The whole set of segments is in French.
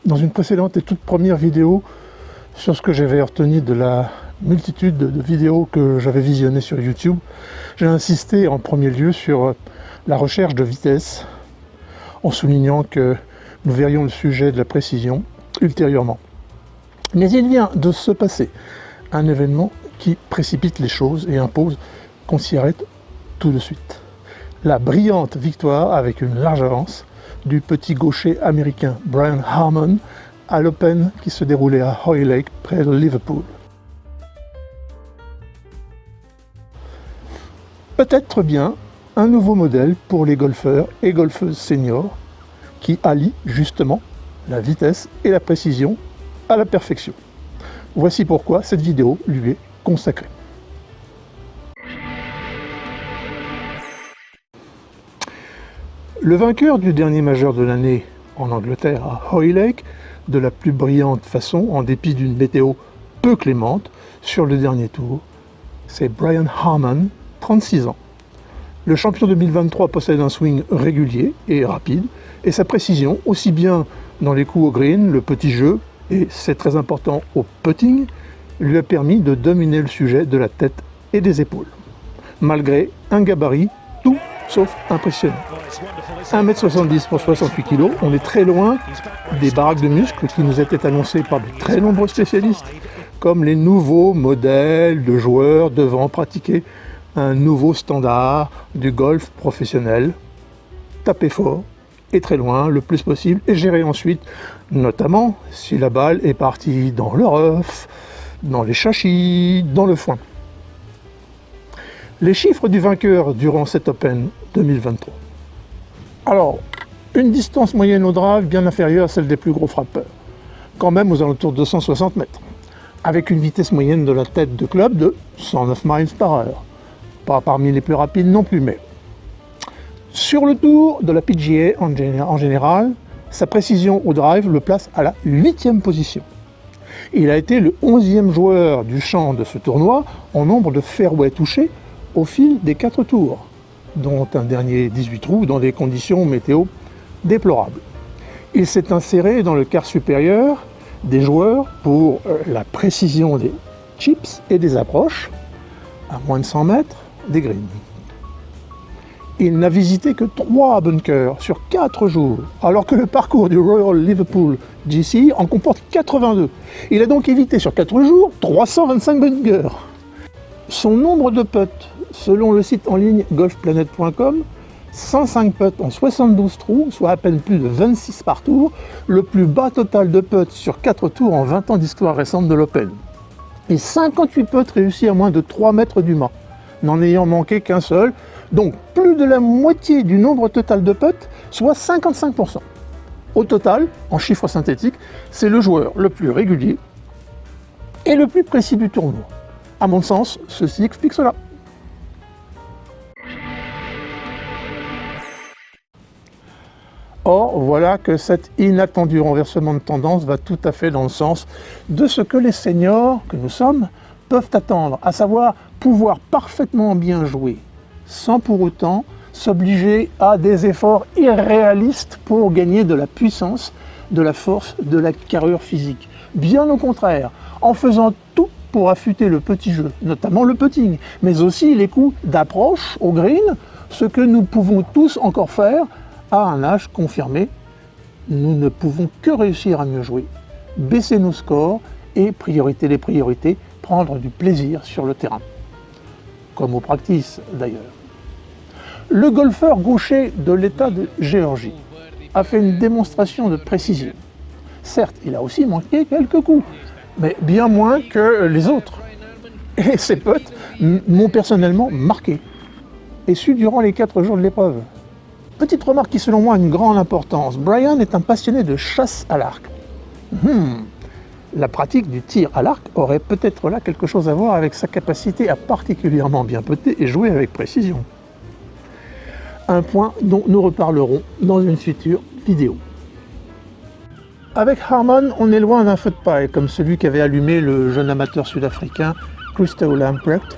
Dans une précédente et toute première vidéo sur ce que j'avais retenu de la multitude de vidéos que j'avais visionnées sur YouTube, j'ai insisté en premier lieu sur la recherche de vitesse, en soulignant que nous verrions le sujet de la précision ultérieurement. Mais il vient de se passer un événement qui précipite les choses et impose qu'on s'y arrête tout de suite. La brillante victoire, avec une large avance, du petit gaucher américain Brian Harman à l'Open qui se déroulait à Hoylake, près de Liverpool. Peut-être bien un nouveau modèle pour les golfeurs et golfeuses seniors qui allient justement la vitesse et la précision à la perfection. Voici pourquoi cette vidéo lui est consacrée. Le vainqueur du dernier majeur de l'année en Angleterre à Hoylake, de la plus brillante façon, en dépit d'une météo peu clémente, sur le dernier tour, c'est Brian Harman, 36 ans. Le champion 2023 possède un swing régulier et rapide, et sa précision, aussi bien dans les coups au green, le petit jeu, et c'est très important au putting, lui a permis de dominer le sujet de la tête et des épaules. Malgré un gabarit tout sauf impressionnant. 1m70 pour 68 kg, on est très loin des baraques de muscles qui nous étaient annoncées par de très nombreux spécialistes comme les nouveaux modèles de joueurs devant pratiquer un nouveau standard du golf professionnel. Taper fort et très loin le plus possible et gérer ensuite, notamment si la balle est partie dans le rough, dans les châchis, dans le foin. Les chiffres du vainqueur durant cet Open 2023. Alors, une distance moyenne au drive bien inférieure à celle des plus gros frappeurs, quand même aux alentours de 260 mètres, avec une vitesse moyenne de la tête de club de 109 miles par heure. Pas parmi les plus rapides non plus, mais sur le tour de la PGA en général, sa précision au drive le place à la 8e position. Il a été le 11e joueur du champ de ce tournoi en nombre de fairways touchés au fil des 4 tours, dont un dernier 18 trous dans des conditions météo déplorables. Il s'est inséré dans le quart supérieur des joueurs pour la précision des chips et des approches, à moins de 100 mètres des greens. Il n'a visité que 3 bunkers sur 4 jours, alors que le parcours du Royal Liverpool GC en comporte 82. Il a donc évité sur 4 jours 325 bunkers. Son nombre de putts, selon le site en ligne golfplanet.com, 105 putts en 72 trous, soit à peine plus de 26 par tour, le plus bas total de putts sur 4 tours en 20 ans d'histoire récente de l'Open. Et 58 putts réussis à moins de 3 mètres du mât, n'en ayant manqué qu'un seul, donc plus de la moitié du nombre total de putts, soit 55%. Au total, en chiffres synthétiques, c'est le joueur le plus régulier et le plus précis du tournoi. À mon sens, ceci explique cela. Or, voilà que cet inattendu renversement de tendance va tout à fait dans le sens de ce que les seniors que nous sommes peuvent attendre, à savoir pouvoir parfaitement bien jouer, sans pour autant s'obliger à des efforts irréalistes pour gagner de la puissance, de la force, de la carrure physique. Bien au contraire, en faisant tout pour affûter le petit jeu, notamment le putting, mais aussi les coups d'approche au green, ce que nous pouvons tous encore faire à un âge confirmé. Nous ne pouvons que réussir à mieux jouer, baisser nos scores et, priorité des priorités, prendre du plaisir sur le terrain. Comme au practice d'ailleurs. Le golfeur gaucher de l'État de Géorgie a fait une démonstration de précision. Certes, il a aussi manqué quelques coups, mais bien moins que les autres. Et ses putts m'ont personnellement marqué, et su durant les 4 jours de l'épreuve. Petite remarque qui selon moi a une grande importance, Brian est un passionné de chasse à l'arc. La pratique du tir à l'arc aurait peut-être là quelque chose à voir avec sa capacité à particulièrement bien putter et jouer avec précision. Un point dont nous reparlerons dans une future vidéo. Avec Harman, on est loin d'un feu de paille, comme celui qu'avait allumé le jeune amateur sud-africain Christo Lamprecht,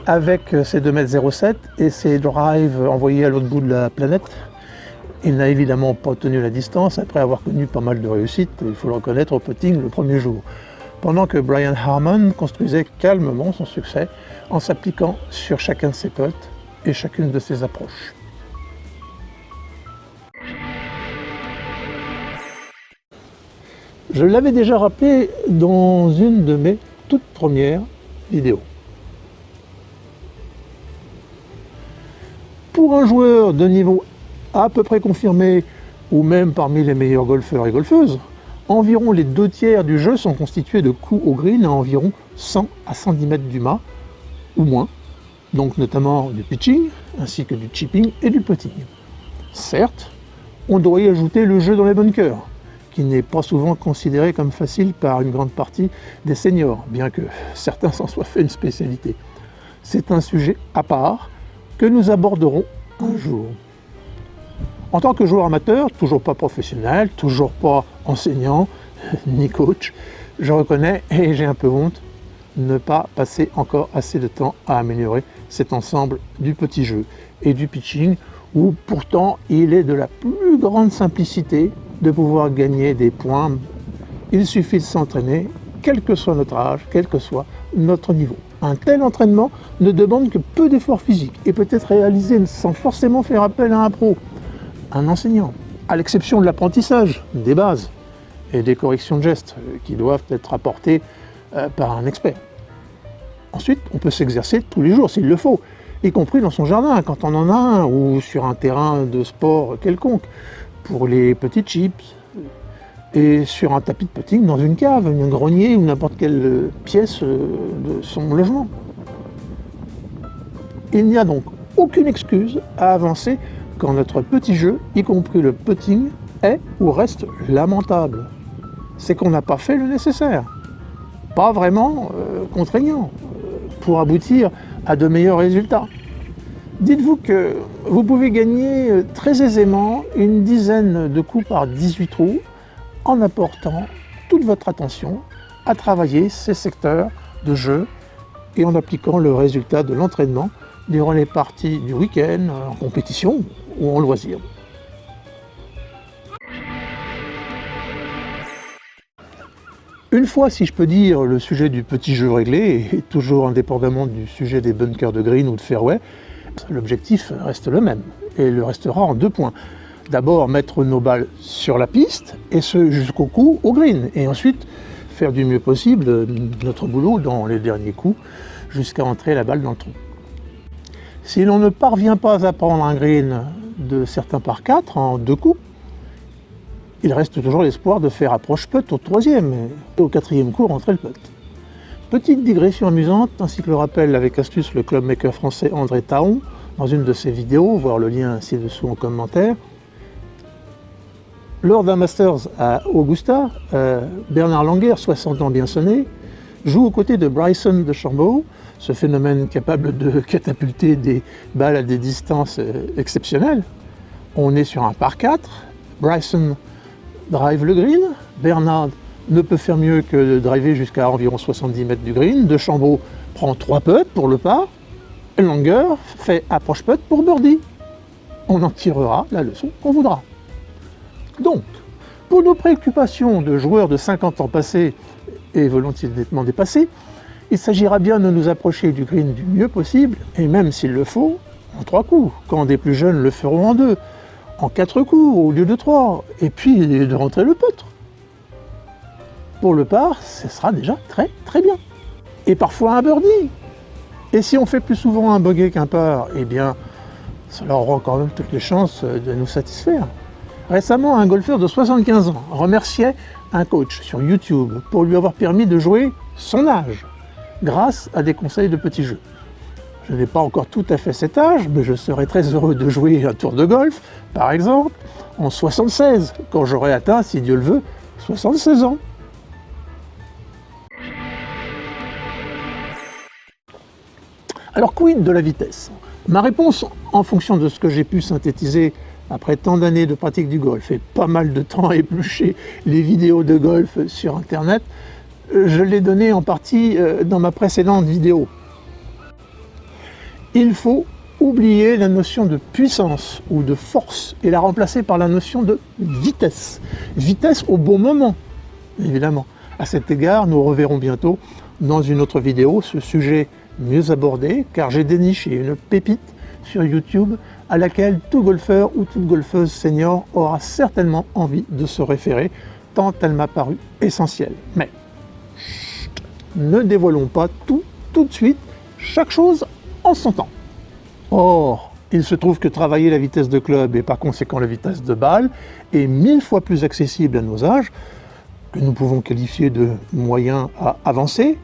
avec ses 2,07 m et ses drives envoyés à l'autre bout de la planète. Il n'a évidemment pas tenu la distance après avoir connu pas mal de réussites, il faut le reconnaître, au putting le premier jour, pendant que Brian Harman construisait calmement son succès en s'appliquant sur chacun de ses putts et chacune de ses approches. Je l'avais déjà rappelé dans une de mes toutes premières vidéos. Pour un joueur de niveau à peu près confirmé, ou même parmi les meilleurs golfeurs et golfeuses, environ les 2/3 du jeu sont constitués de coups au green à environ 100 à 110 mètres du mât, ou moins, donc notamment du pitching, ainsi que du chipping et du putting. Certes, on doit y ajouter le jeu dans les bunkers, qui n'est pas souvent considéré comme facile par une grande partie des seniors, bien que certains s'en soient fait une spécialité. C'est un sujet à part que nous aborderons un jour. En tant que joueur amateur, toujours pas professionnel, toujours pas enseignant, ni coach, je reconnais, et j'ai un peu honte, ne pas passer encore assez de temps à améliorer cet ensemble du petit jeu et du pitching, où pourtant il est de la plus grande simplicité de pouvoir gagner des points. Il suffit de s'entraîner, quel que soit notre âge, quel que soit notre niveau. Un tel entraînement ne demande que peu d'efforts physiques et peut être réalisé sans forcément faire appel à un pro, un enseignant, à l'exception de l'apprentissage, des bases et des corrections de gestes qui doivent être apportées par un expert. Ensuite, on peut s'exercer tous les jours s'il le faut, y compris dans son jardin quand on en a un, ou sur un terrain de sport quelconque, pour les petits chips, et sur un tapis de putting dans une cave, un grenier ou n'importe quelle pièce de son logement. Il n'y a donc aucune excuse à avancer quand notre petit jeu, y compris le putting, est ou reste lamentable. C'est qu'on n'a pas fait le nécessaire. Pas vraiment contraignant pour aboutir à de meilleurs résultats. Dites-vous que vous pouvez gagner très aisément une dizaine de coups par 18 trous en apportant toute votre attention à travailler ces secteurs de jeu et en appliquant le résultat de l'entraînement durant les parties du week-end, en compétition ou en loisir. Une fois, si je peux dire, le sujet du petit jeu réglé, et toujours indépendamment du sujet des bunkers de green ou de fairway, l'objectif reste le même, et le restera en 2 points. D'abord, mettre nos balles sur la piste, et ce jusqu'au coup au green, et ensuite faire du mieux possible notre boulot dans les derniers coups, jusqu'à entrer la balle dans le trou. Si l'on ne parvient pas à prendre un green de certains par 4 en 2 coups, il reste toujours l'espoir de faire approche-putt au 3e et au 4e coup rentrer le putt. Petite digression amusante, ainsi que le rappelle avec astuce le clubmaker français André Taon dans une de ses vidéos, voir le lien ci-dessous en commentaire. Lors d'un Masters à Augusta, Bernard Langer, 60 ans bien sonné, joue aux côtés de Bryson DeChambeau, ce phénomène capable de catapulter des balles à des distances exceptionnelles. On est sur un par 4, Bryson drive le green, Bernard ne peut faire mieux que de driver jusqu'à environ 70 mètres du green, DeChambeau prend 3 putts pour le par, et Langer fait approche putt pour birdie. On en tirera la leçon qu'on voudra. Donc, pour nos préoccupations de joueurs de 50 ans passés et volontiers nettement dépassés, il s'agira bien de nous approcher du green du mieux possible, et même s'il le faut, en 3 coups, quand des plus jeunes le feront en 2, en 4 coups au lieu de 3, et puis de rentrer le putt. Pour le par, ce sera déjà très très bien. Et parfois un birdie. Et si on fait plus souvent un bogey qu'un par, eh bien, cela aura quand même toutes les chances de nous satisfaire. Récemment, un golfeur de 75 ans remerciait un coach sur YouTube pour lui avoir permis de jouer son âge, grâce à des conseils de petits jeux. Je n'ai pas encore tout à fait cet âge, mais je serais très heureux de jouer un tour de golf, par exemple, en 76, quand j'aurai atteint, si Dieu le veut, 76 ans. Alors, quid de la vitesse? Ma réponse, en fonction de ce que j'ai pu synthétiser après tant d'années de pratique du golf et pas mal de temps à éplucher les vidéos de golf sur Internet, je l'ai donné en partie dans ma précédente vidéo. Il faut oublier la notion de puissance ou de force et la remplacer par la notion de vitesse. Vitesse au bon moment, évidemment. À cet égard, nous reverrons bientôt dans une autre vidéo ce sujet mieux abordé, car j'ai déniché une pépite sur YouTube à laquelle tout golfeur ou toute golfeuse senior aura certainement envie de se référer, tant elle m'a paru essentielle. Mais chut, ne dévoilons pas tout de suite, chaque chose en son temps. Or, il se trouve que travailler la vitesse de club et par conséquent la vitesse de balle est 1000 fois plus accessible à nos âges, que nous pouvons qualifier de moyen à avancer,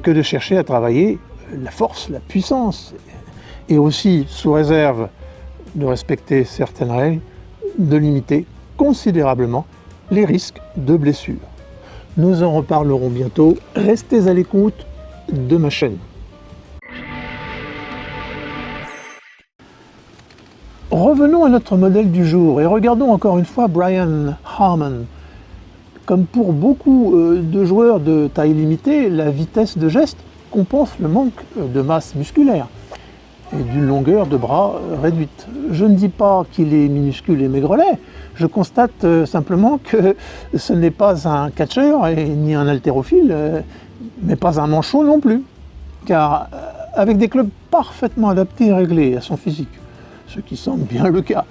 que de chercher à travailler la force, la puissance, et aussi, sous réserve de respecter certaines règles, de limiter considérablement les risques de blessures. Nous en reparlerons bientôt, restez à l'écoute de ma chaîne. Revenons à notre modèle du jour et regardons encore une fois Brian Harman. Comme pour beaucoup de joueurs de taille limitée, la vitesse de geste compense le manque de masse musculaire et d'une longueur de bras réduite. Je ne dis pas qu'il est minuscule et maigrelet, je constate simplement que ce n'est pas un catcheur ni un haltérophile, mais pas un manchot non plus, car avec des clubs parfaitement adaptés et réglés à son physique, ce qui semble bien le cas,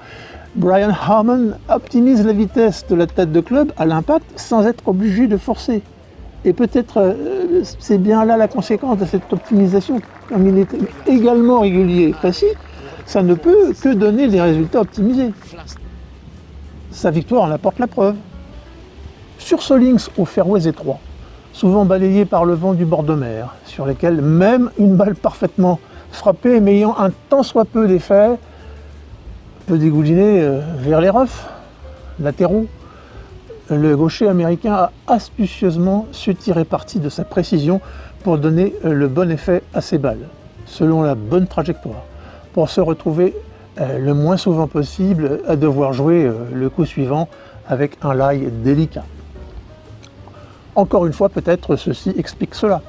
Brian Harman optimise la vitesse de la tête de club à l'impact sans être obligé de forcer. Et peut-être c'est bien là la conséquence de cette optimisation, comme il est également régulier et précis, ça ne peut que donner des résultats optimisés. Sa victoire en apporte la preuve. Sur ce links aux fairways étroits, souvent balayés par le vent du bord de mer, sur lesquels même une balle parfaitement frappée mais ayant un tant soit peu d'effet peut dégouliner vers les roughs latéraux, le gaucher américain a astucieusement su tirer parti de sa précision pour donner le bon effet à ses balles, selon la bonne trajectoire, pour se retrouver le moins souvent possible à devoir jouer le coup suivant avec un lie délicat. Encore une fois, peut-être ceci explique cela.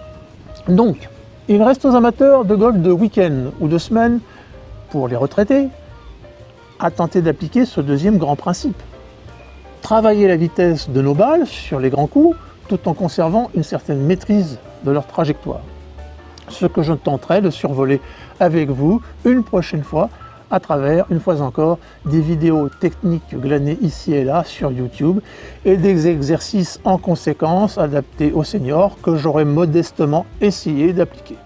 Donc, il reste aux amateurs de golf de week-end ou de semaine, pour les retraités, à tenter d'appliquer ce deuxième grand principe. Travailler la vitesse de nos balles sur les grands coups, tout en conservant une certaine maîtrise de leur trajectoire. Ce que je tenterai de survoler avec vous une prochaine fois à travers, une fois encore, des vidéos techniques glanées ici et là sur YouTube et des exercices en conséquence adaptés aux seniors que j'aurai modestement essayé d'appliquer.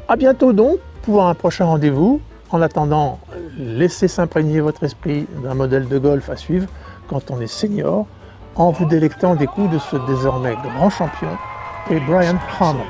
A bientôt donc pour un prochain rendez-vous. En attendant, laissez s'imprégner votre esprit d'un modèle de golf à suivre quand on est senior, en vous délectant des coups de ce désormais grand champion et Brian Harman.